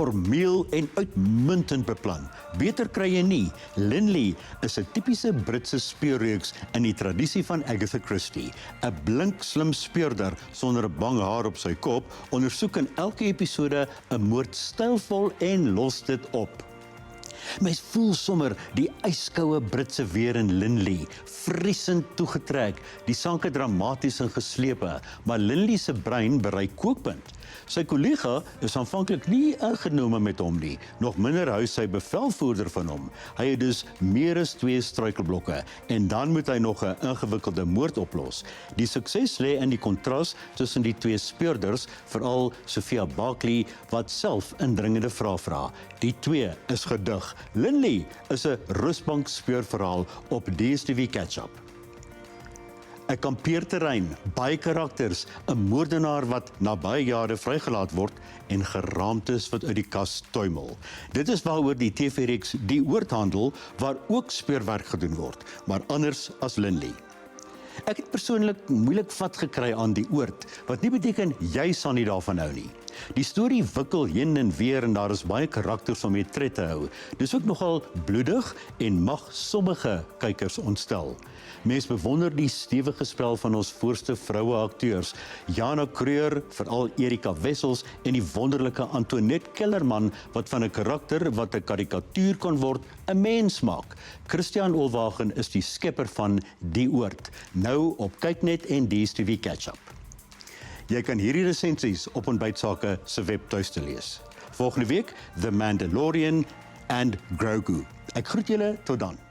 formeel en uitmuntend beplan. Beter kry jy nie. Linley is 'n tipiese Britse speurreeks in die tradisie van Agatha Christie. 'n Blink slim speurder sonder 'n bang haar op sy kop ondersoek in elke episode 'n moord stylvol en los dit op. Mens voel sommer die yskoue Britse weer in Linley, vriesend toegetrek, die sanke dramaties en geslepe, maar Linley se brein bereik kookpunt. Sy kollega is aanvanklik nie ingenome met hom nie, nog minder hou sy bevelvoerder van hom. Hy het dus meer as 2 struikelblokke en dan moet hy nog 'n ingewikkelde moord oplos. Die sukses lê in die kontras tussen die 2 speurders, veral Sophia Barclay wat self indringende vrae vra. Die 2 is gedig. Linley is 'n rusbank speurverhaal op DStv Catch-up. 'n kampeerterrein, baie karakters, 'n moordenaar wat na baie jare vrygelaat word en geraamtes wat uit die kas tuimel. Dit is waaroor die TV-reeks Die Oord handel, waar ook speurwerk gedoen word, maar anders as Linley. Ek het persoonlik moeilik vat gekry aan Die Oord, wat nie beteken jy sal nie daarvan hou nie. Die storie wikkel heen en weer en daar is baie karakters om mee tred te hou. Dis ook nogal bloedig en mag sommige kykers ontstel. Mens bewonder die stewige spel van ons voorste vroue akteurs, Jana Kreur, veral Erika Wessels en die wonderlike Antoinette Kellerman wat van 'n karakter wat 'n karikatuur kon word, 'n mens maak. Christian Olwagen is die skepper van Die Oord, nou op Kyknet en DStv Catch-up. Jy kan hierdie resensies op Ontbytsake se webtuiste lees. Volgende week The Mandalorian and Grogu. Ek groet julle tot dan.